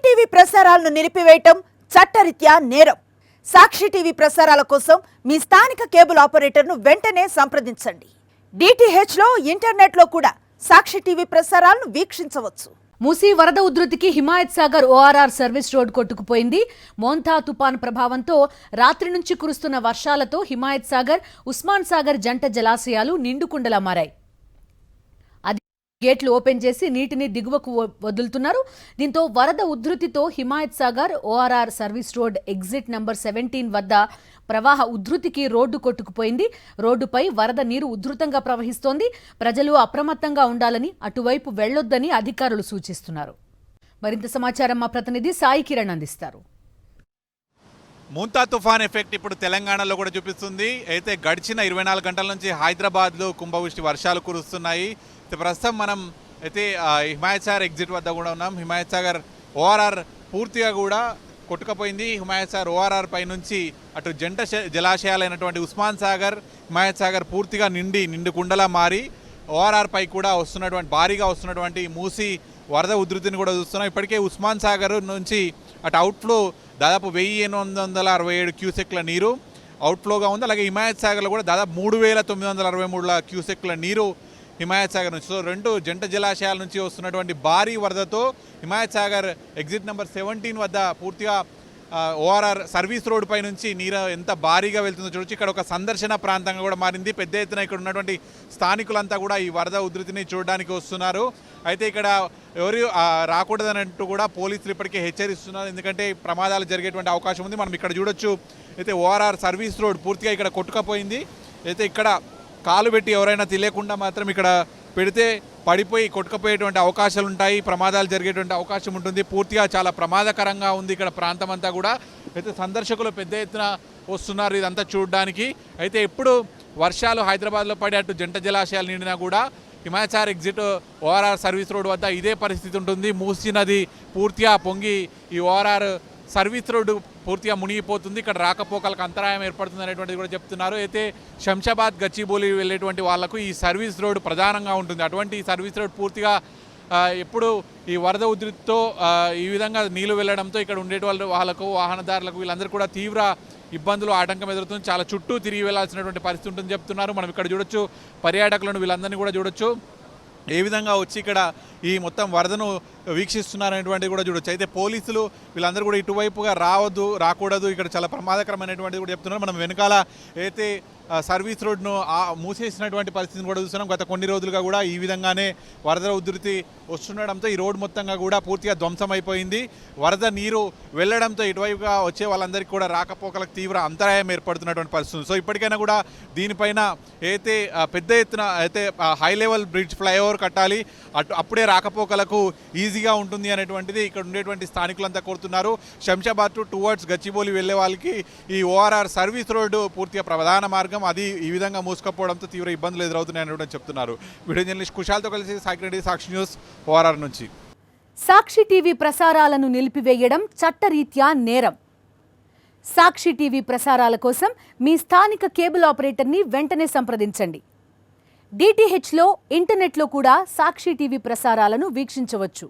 TV ప్రసారాలను నిలిపివేయటం చట్టరీత్యా నేరం. సాక్షి టీవీ ప్రసారాల కోసం మీ స్థానిక కేబుల్ ఆపరేటర్ను వెంటనే సంప్రదించండి. DTH లో ఇంటర్నెట్ లో కూడా సాక్షి టీవీ ప్రసారాలను వీక్షించవచ్చు. మూసీ వరద ఉధృతికి Himayat Sagar ORR service road కొట్టుకుపోయింది. మోంతా తుపాన్ ప్రభావంతో రాత్రి నుంచి కురుస్తున్న వర్షాలతో హిమాయత్ సాగర్, ఉస్మాన్ సాగర్ జంట జలాశయాలు నిండుకుండలా మారాయి. గేట్లు ఓపెన్ చేసి నీటిని దిగువకు వదులుతున్నారు. దీంతో వరద ఉధృతితో Himayat Sagar ORR service road exit number 17 వద్ద ప్రవాహ ఉధృతికి రోడ్డు కొట్టుకుపోయింది. రోడ్డుపై వరద నీరు ఉధృతంగా ప్రవహిస్తోంది. ప్రజలు అప్రమత్తంగా ఉండాలని, అటువైపు వెళ్లొద్దని అధికారులు సూచిస్తున్నారు. మరింత సమాచారం మా ప్రతినిధి సాయి కిరణ్ అందిస్తారు. మోంతా తుఫాన్ ఎఫెక్ట్ ఇప్పుడు తెలంగాణలో కూడా చూపిస్తుంది. అయితే గడిచిన 24 గంటల నుంచి హైదరాబాద్లో కుంభవృష్టి వర్షాలు కురుస్తున్నాయి. ప్రస్తుతం మనం అయితే హిమాయత్ సాగర్ ఎగ్జిట్ వద్ద కూడా ఉన్నాం. హిమాయత్ సాగర్ ORR పూర్తిగా కూడా కొట్టుకపోయింది. హిమాయత్ సాగర్ ORR పై నుంచి అటు జంట జలాశయాలైనటువంటి ఉస్మాన్ సాగర్, హిమాయత్ సాగర్ పూర్తిగా నిండు కుండలా మారి ORR పై కూడా భారీగా వస్తున్నటువంటి మూసీ వరద ఉధృతిని కూడా చూస్తున్నాం. ఇప్పటికే ఉస్మాన్ సాగర్ నుంచి అటు అవుట్ఫ్లో దాదాపు 1867 క్యూసెక్ల నీరు అవుట్ఫ్లోగా ఉంది. అలాగే హిమాయత్ సాగర్లో కూడా దాదాపు 3963 క్యూసెక్ల నీరు హిమాయత్ సాగర్ నుంచి. సో రెండు జంట జలాశయాల నుంచి వస్తున్నటువంటి భారీ వరదతో హిమాయత్ సాగర్ ఎగ్జిట్ నెంబర్ 17 వద్ద పూర్తిగా ORR సర్వీస్ రోడ్ పై నుంచి నీరు ఎంత భారీగా వెళ్తుందో చూడొచ్చు. ఇక్కడ ఒక సందర్శన ప్రాంతంగా కూడా మారింది. పెద్ద ఎత్తున ఇక్కడ ఉన్నటువంటి స్థానికులంతా కూడా ఈ వరద ఉధృతిని చూడడానికి వస్తున్నారు. అయితే ఇక్కడ ఎవరు రాకూడదనంటూ కూడా పోలీసులు ఇప్పటికే హెచ్చరిస్తున్నారు. ఎందుకంటే ప్రమాదాలు జరిగేటువంటి అవకాశం ఉంది. మనం ఇక్కడ చూడొచ్చు. అయితే ORR సర్వీస్ రోడ్ పూర్తిగా ఇక్కడ కొట్టుకపోయింది. అయితే ఇక్కడ కాలు పెట్టి ఎవరైనా తెలియకుండా మాత్రం ఇక్కడ పెడితే పడిపోయి కొట్టుకుపోయేటువంటి అవకాశాలు ఉంటాయి. ప్రమాదాలు జరిగేటువంటి అవకాశం ఉంటుంది. పూర్తిగా చాలా ప్రమాదకరంగా ఉంది ఇక్కడ ప్రాంతం అంతా కూడా. అయితే సందర్శకులు పెద్ద ఎత్తున వస్తున్నారు ఇదంతా చూడడానికి. అయితే ఎప్పుడు వర్షాలు హైదరాబాద్లో పడి అటు జంట జలాశయాలు నిండినా కూడా Himayat Sagar exit ORR service road వద్ద ఇదే పరిస్థితి ఉంటుంది. మూసీ నది పూర్తిగా పొంగి ఈ ORR సర్వీస్ రోడ్డు పూర్తిగా మునిగిపోతుంది. ఇక్కడ రాకపోకలకు అంతరాయం ఏర్పడుతుంది అనేటువంటిది కూడా చెప్తున్నారు. అయితే శంషాబాద్, గచ్చిబౌలి వెళ్ళేటువంటి వాళ్లకు ఈ సర్వీస్ రోడ్ ప్రధానంగా ఉంటుంది. అటువంటి ఈ సర్వీస్ రోడ్ పూర్తిగా ఎప్పుడు ఈ వరద ఉధృతితో ఈ విధంగా నీళ్లు వెళ్ళడంతో ఇక్కడ ఉండేటువంటి వాళ్ళకు, వాహనదారులకు వీళ్ళందరూ కూడా తీవ్ర ఇబ్బందులు, ఆటంకం ఎదురుతుంది. చాలా చుట్టూ తిరిగి వెళ్లాల్సినటువంటి పరిస్థితి ఉంటుందని చెప్తున్నారు. మనం ఇక్కడ చూడొచ్చు, పర్యాటకులను వీళ్ళందరినీ కూడా చూడొచ్చు ఏ విధంగా వచ్చి ఇక్కడ ఈ మొత్తం వరదను వీక్షిస్తున్నారనేటువంటిది కూడా చూడొచ్చు. అయితే పోలీసులు వీళ్ళందరూ కూడా ఇటువైపుగా రాకూడదు, ఇక్కడ చాలా ప్రమాదకరమైనటువంటిది కూడా చెప్తున్నారు. మనం వెనకాల అయితే సర్వీస్ రోడ్ను మూసేసినటువంటి పరిస్థితిని కూడా చూస్తున్నాం. గత కొన్ని రోజులుగా కూడా ఈ విధంగానే వరద ఉధృతి వస్తుండడంతో ఈ రోడ్ మొత్తంగా కూడా పూర్తిగా ధ్వంసమైపోయింది. వరద నీరు వెళ్ళడంతో ఇటువైపుగా వచ్చే వాళ్ళందరికీ కూడా రాకపోకలకు తీవ్ర అంతరాయం ఏర్పడుతున్నటువంటి పరిస్థితి. సో ఇప్పటికైనా కూడా దీనిపైన అయితే పెద్ద ఎత్తున అయితే హై లెవెల్ బ్రిడ్జ్, ఫ్లైఓవర్ కట్టాలి. అప్పుడే రాకపోకలకు ఈజీగా ఉంటుంది అనేటువంటిది ఇక్కడ ఉండేటువంటి స్థానికులంతా కోరుతున్నారు. శంషాబాద్ టువర్డ్స్ గచ్చిబౌలి వెళ్ళే వాళ్ళకి ఈ ORR సర్వీస్ రోడ్డు పూర్తిగా ప్రధాన మార్గం. అది ఈ విధంగా మూసుకపోవడంతో తీవ్ర ఇబ్బందులు ఎదురవుతున్నాయని కూడా చెప్తున్నారు. వీడియో జర్నలిస్ట్ కుశాల్తో కలిసి సాయి రెడ్డి, సాక్షి న్యూస్, ORR నుంచి. సాక్షి టీవీ ప్రసారాలను నిలిపివేయడం చట్టరీత్యా నేరం. సాక్షి టీవీ ప్రసారాల కోసం మీ స్థానిక కేబుల్ ఆపరేటర్ని వెంటనే సంప్రదించండి. DTH లో ఇంటర్నెట్లో కూడా సాక్షి టీవీ ప్రసారాలను వీక్షించవచ్చు.